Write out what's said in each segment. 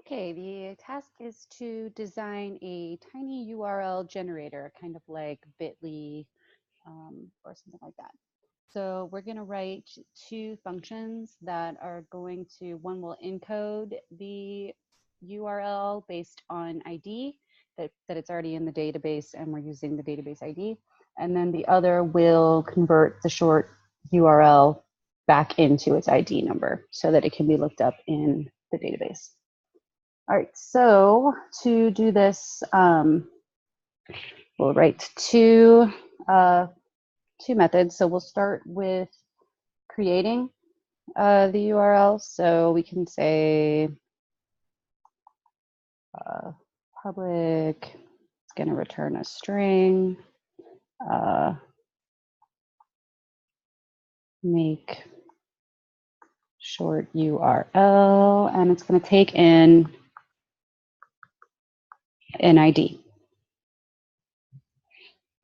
Okay, the task is to design a tiny URL generator, kind of like Bitly or something like that. So we're going to write two functions that are going to, one will encode the URL based on ID, that it's already in the database and we're using the database ID. And then the other will convert the short URL back into its ID number so that it can be looked up in the database. All right, so to do this, we'll write two methods. So we'll start with creating the URL. So we can say public is going to return a string, make short URL, and it's going to take in an ID.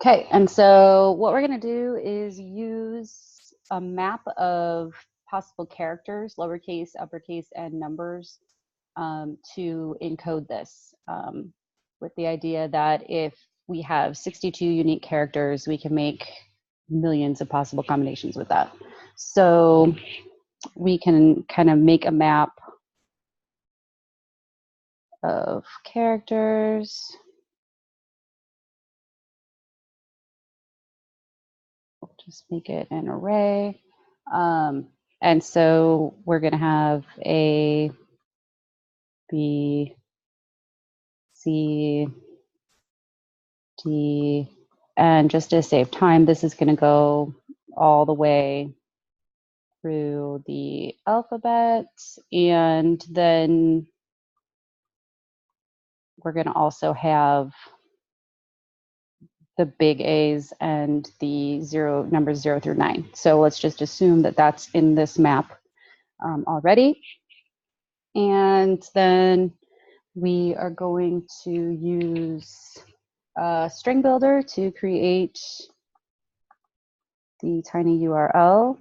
Okay, and so what we're going to do is use a map of possible characters, lowercase, uppercase, and numbers to encode this with the idea that if we have 62 unique characters, we can make millions of possible combinations with that. So we can kind of make a map of characters. We'll just make it an array. And so we're going to have A, B, C, D, and just to save time, this is going to go all the way through the alphabet, and then we're going to also have the big A's and the numbers 0 through 9. So let's just assume that that's in this map already. And then we are going to use string builder to create the tiny URL.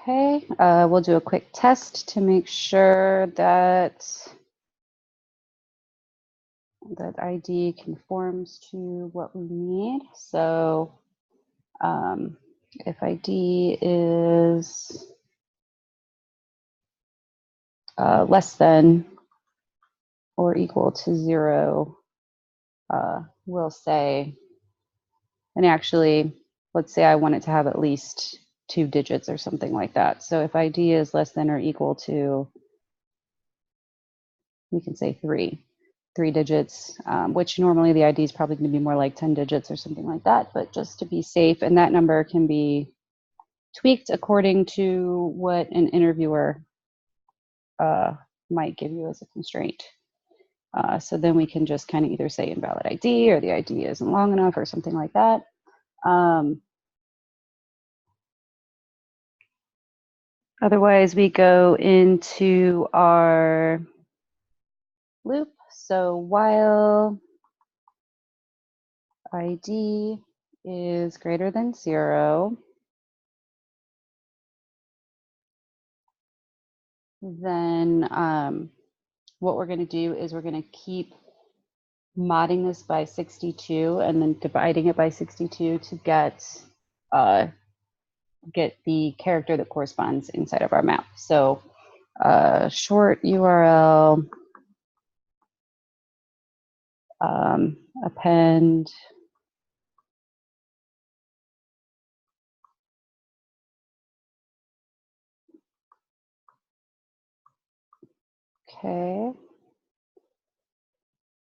Okay, we'll do a quick test to make sure that ID conforms to what we need. So if ID is less than or equal to 0, we'll say, and actually, let's say I want it to have at least 2 digits or something like that. So if ID is less than or equal to, we can say 3 digits, which normally the ID is probably going to be more like 10 digits or something like that, but just to be safe, and that number can be tweaked according to what an interviewer might give you as a constraint. So then we can just kind of either say invalid ID or the ID isn't long enough or something like that. Otherwise, we go into our loop. So while ID is greater than 0, then what we're going to do is we're going to keep modding this by 62 and then dividing it by 62 to get the character that corresponds inside of our map. So short URL append okay.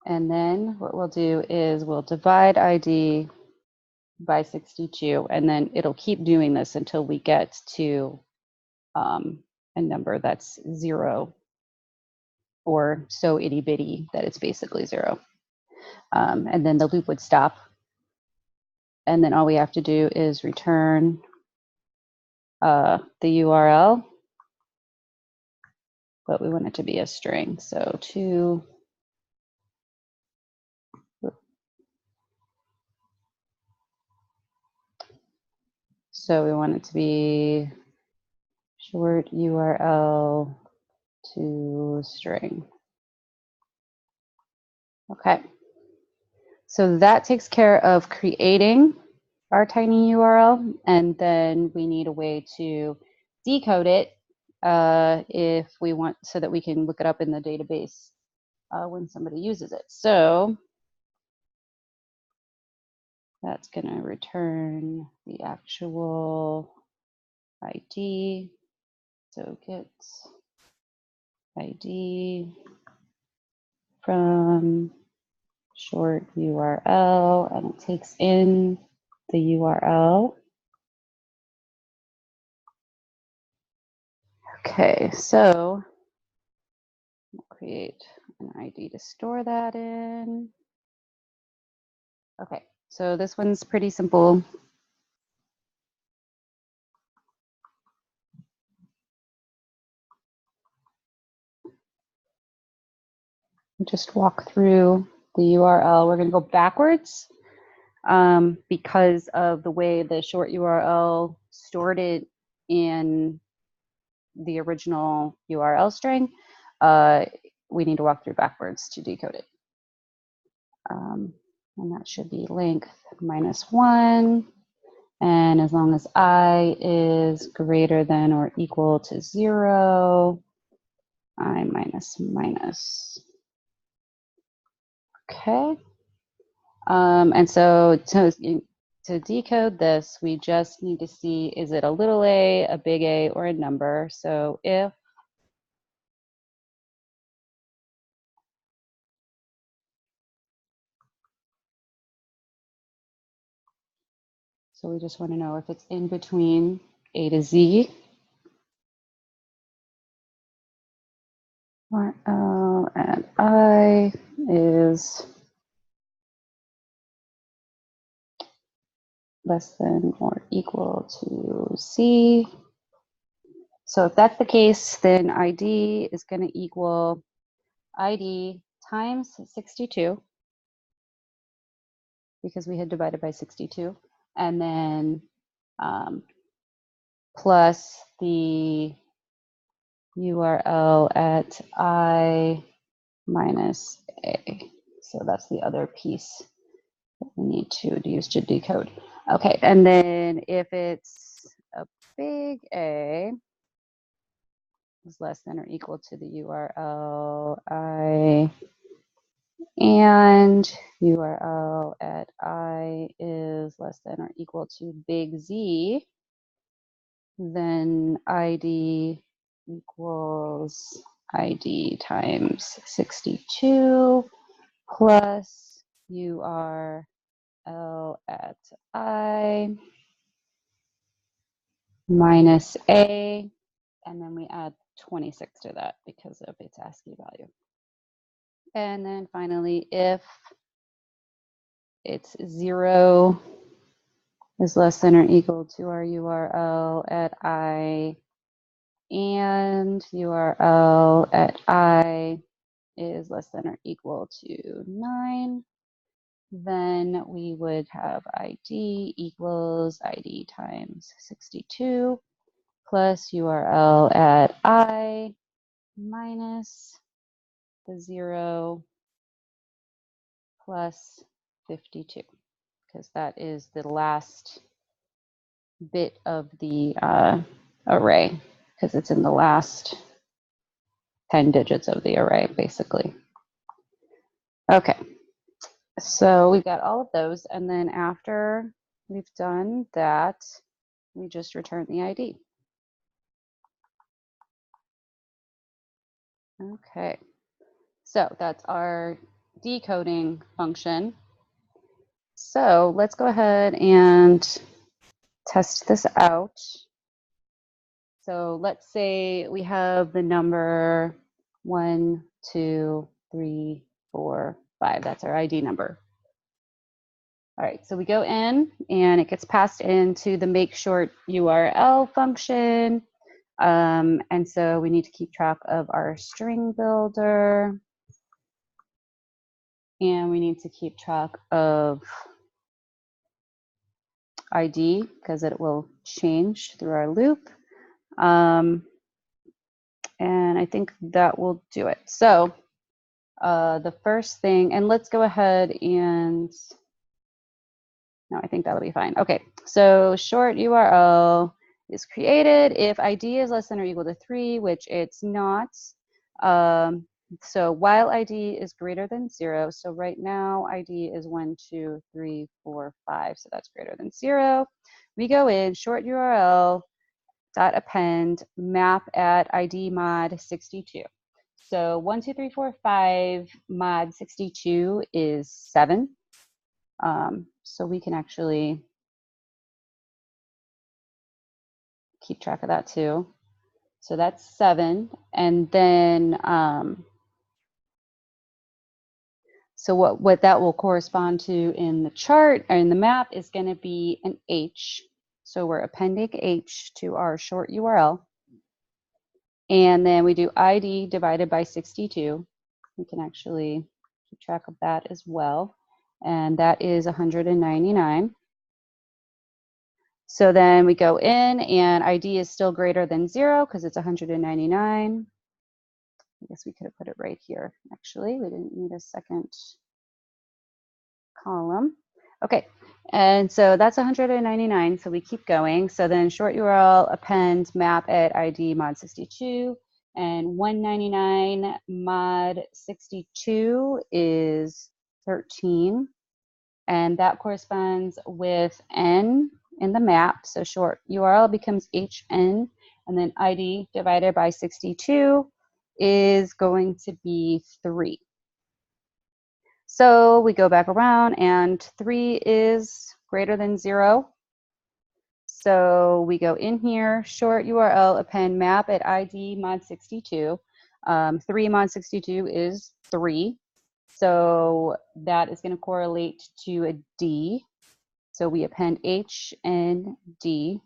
And then what we'll do is we'll divide ID by 62, and then it'll keep doing this until we get to a number that's 0 or so itty bitty that it's basically 0. And then the loop would stop. And then all we have to do is return the URL. but we want it to be a string. So to we want it to be short URL to string. Okay. So that takes care of creating our tiny URL, and then we need a way to decode it if we want, so that we can look it up in the database when somebody uses it. So that's going to return the actual ID. So get ID from short URL, and it takes in the URL. Okay, so we'll create an ID to store that in. Okay, so this one's pretty simple. Just walk through the URL. We're going to go backwards because of the way the short URL stored it in the original URL string. We need to walk through backwards to decode it. And that should be length -1. And as long as I is greater than or equal to 0, I minus. Okay. And so to decode this, we just need to see, is it a little a big A, or a number? So if we just want to know if it's in between A to Z, or L and I is less than or equal to C. So if that's the case, then ID is going to equal ID times 62, because we had divided by 62, and then plus the URL at I minus A. So that's the other piece that we need to use to decode. Okay, and then if it's a big A is less than or equal to the URL I, and URL at I is less than or equal to big Z, then ID equals ID times 62 plus URL at I minus A, and then we add 26 to that because of its ASCII value. And then finally, if it's 0 is less than or equal to our URL at I, and URL at I is less than or equal to 9, then we would have ID equals ID times 62 plus URL at I minus the 0 plus 52, because that is the last bit of the array, because it's in the last 10 digits of the array, basically. Okay, so we've got all of those, and then after we've done that, we just return the ID. Okay, so that's our decoding function. So let's go ahead and test this out. So let's say we have the number 1, 2, 3, 4, 5. That's our ID number. All right, so we go in and it gets passed into the make short URL function. And so we need to keep track of our string builder. And we need to keep track of ID because it will change through our loop. And I think that will do it. So the first thing, and let's go ahead and, no, I think that'll be fine. Okay, so short URL is created if ID is less than or equal to 3, which it's not. So while ID is greater than 0, so right now ID is 1, 2, 3, 4, 5, so that's greater than 0. We go in short URL dot append map at ID mod 62. So 1, 2, 3, 4, 5 mod 62 is 7. So we can actually keep track of that too. So that's 7. And then, so what that will correspond to in the chart or in the map is going to be an H. So we're appending H to our short URL. And then we do ID divided by 62. We can actually keep track of that as well. And that is 199. So then we go in and ID is still greater than 0 because it's 199. I guess we could have put it right here. Actually, we didn't need a second column. Okay, and so that's 199. So we keep going. So then short URL append map at ID mod 62, and 199 mod 62 is 13, and that corresponds with n in the map. So short URL becomes HN, and then ID divided by 62 is going to be 3. So we go back around and 3 is greater than 0. So we go in here, short URL append map at ID mod 62. 3 mod 62 is 3. So that is going to correlate to a D. So we append H and D.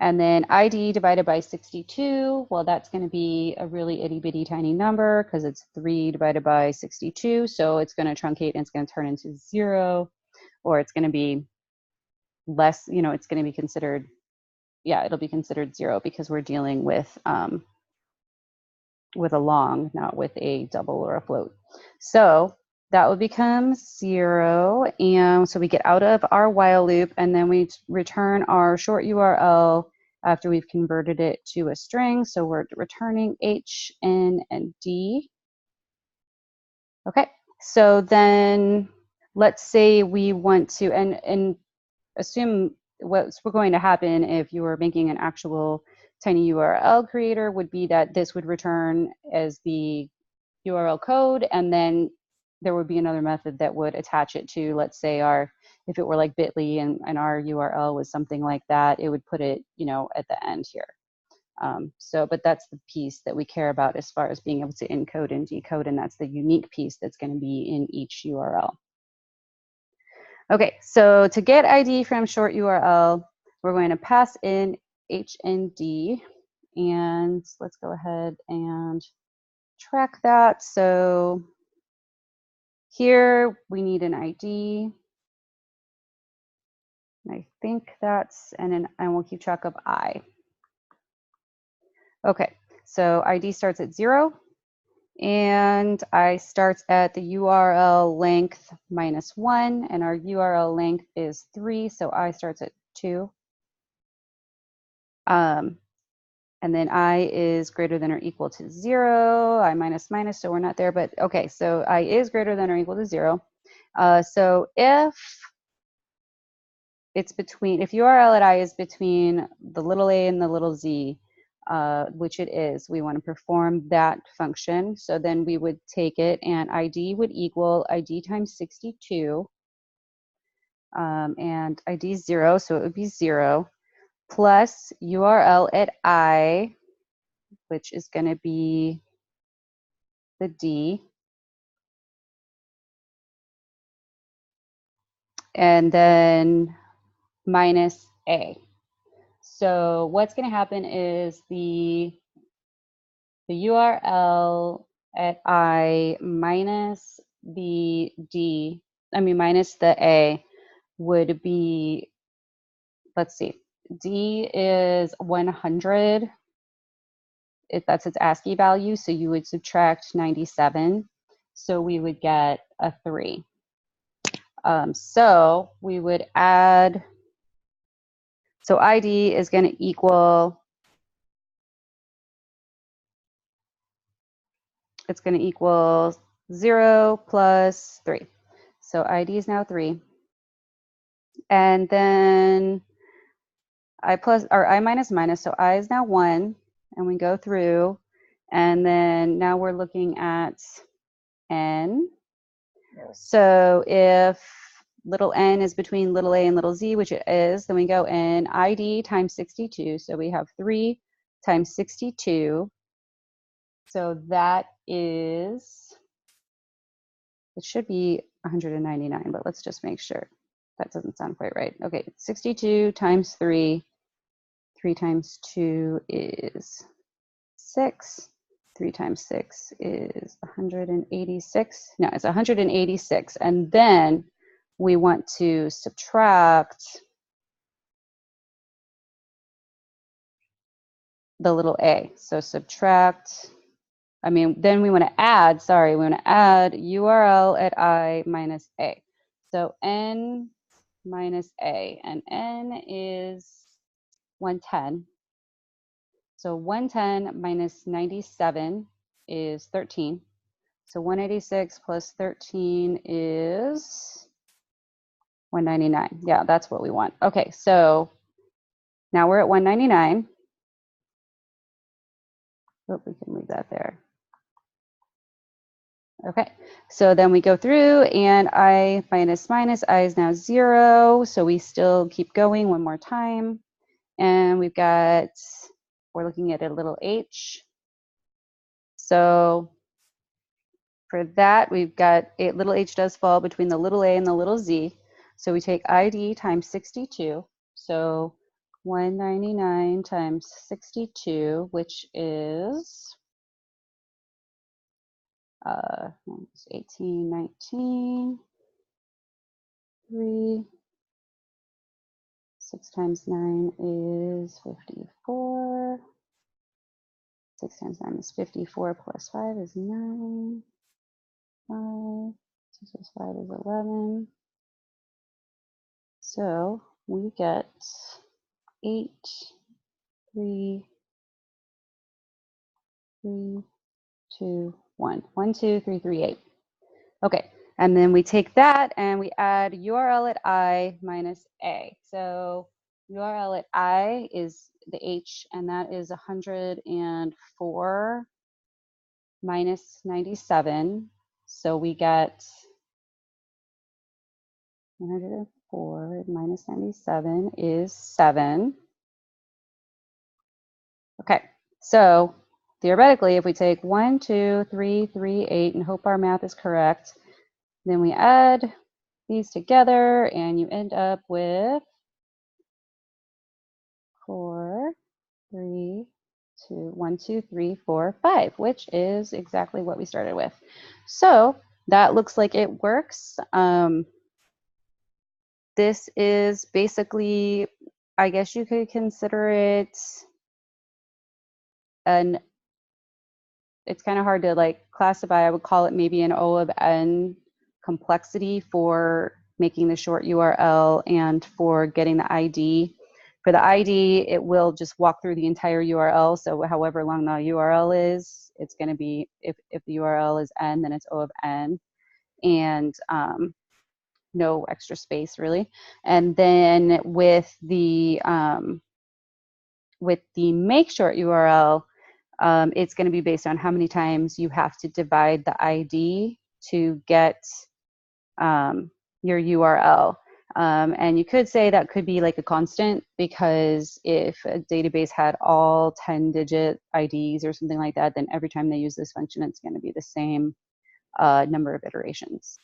And then ID divided by 62, well, that's going to be a really itty bitty tiny number because it's 3 divided by 62. So it's going to truncate and it's going to turn into 0, or it's going to be less, it's going to be considered, yeah, it'll be considered 0 because we're dealing with a long, not with a double or a float. So that will become 0. And so we get out of our while loop and then we return our short URL after we've converted it to a string. So we're returning H, N, and D. Okay, so then let's say we want to, and assume what's going to happen if you were making an actual tiny URL creator would be that this would return as the URL code, and then there would be another method that would attach it to, let's say, if it were like bit.ly and our URL was something like that, it would put it, at the end here. But that's the piece that we care about as far as being able to encode and decode, and that's the unique piece that's going to be in each URL. Okay, so to get ID from short URL, we're going to pass in HND, and let's go ahead and track that. So here we need an ID. I think that's, and we'll keep track of I. Okay, so ID starts at 0, and I starts at the URL length -1, and our URL length is 3, so I starts at 2. And then I is greater than or equal to 0, I minus minus, so we're not there, but okay, so I is greater than or equal to 0. So if it's between, if URL at I is between the little a and the little z, which it is, we want to perform that function. So then we would take it and ID would equal ID times 62, and ID is 0, so it would be 0, plus URL at I, which is going to be the D, and then minus A. So what's going to happen is the URL at I minus the D, minus the A would be, let's see, D is 100. That's its ASCII value, so you would subtract 97. So we would get a 3. So we would add, so ID is going to equal, it's going to equal 0 plus 3. So ID is now 3. And then I plus, or I minus minus, so I is now 1. And we go through, and then now we're looking at N. So if little n is between little a and little z, which it is, then we go in ID times 62. So we have 3 times 62. So that is, it should be 199, but let's just make sure. That doesn't sound quite right. Okay, 62 times 3. 3 times 2 is 6. 3 times 6 is 186. No, it's 186. And then we want to subtract the little a. So subtract, then we want to add, we want to add URL at I minus a. So n minus a, and n is 110. So 110 minus 97 is 13. So 186 plus 13 is 199. Yeah, that's what we want. Okay, so now we're at 199. Oh, we can leave that there. Okay, so then we go through, and I minus minus, I is now 0. So we still keep going one more time. And we've got, we're looking at a little h. So for that, we've got a little h does fall between the little a and the little z. So we take ID times 62. So 199 times 62, which is 18, 19, 3. 6 times 9 is 54. 6 times 9 is 54 plus 5 is 9. 5. 6 plus 5 is 11. So we get 8, 3, 3, 2, 1. 1, 2, 3, 3, 8. Okay, and then we take that and we add URL at I minus A. So URL at I is the H, and that is 104 minus 97. So we get 104 minus 97 is 7. Okay, so theoretically, if we take 1, 2, 3, 3, 8, and hope our math is correct, then we add these together and you end up with 4, 3, 2, 1, 2, 3, 4, 5, which is exactly what we started with. So that looks like it works. This is basically, I guess you could consider it it's kind of hard to like classify. I would call it maybe an O of N complexity for making the short URL and for getting the ID. For the ID, it will just walk through the entire URL. So however long the URL is, it's going to be, if the URL is N, then it's O of N. And no extra space really. And then with the make short URL, it's going to be based on how many times you have to divide the ID to get your URL. And you could say that could be like a constant, because if a database had all 10-digit IDs or something like that, then every time they use this function, it's going to be the same number of iterations.